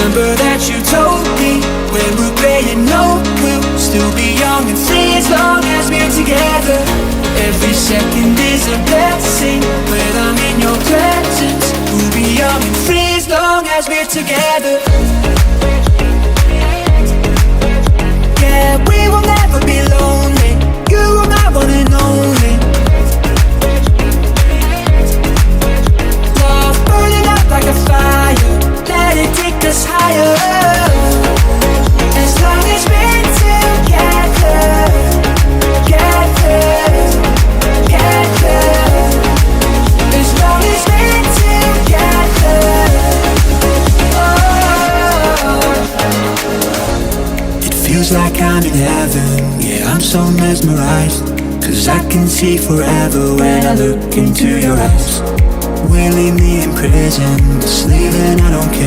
Remember that you told me when we're gray and old, we'll still be young and free as long as we're together. Every second is a blessing when I'm in your presence. We'll be young and free as long as we're together. Yeah, we will never be lonely. You are my one and only. Love burning up like a fire. Let it take us higher. As long as we're together, together, together. As long as we're together. Oh. It feels like I'm in heaven. Yeah, I'm so mesmerized. 'Cause I can see forever when I look into your eyes. Will leave me in prison, just leaving, I don't care.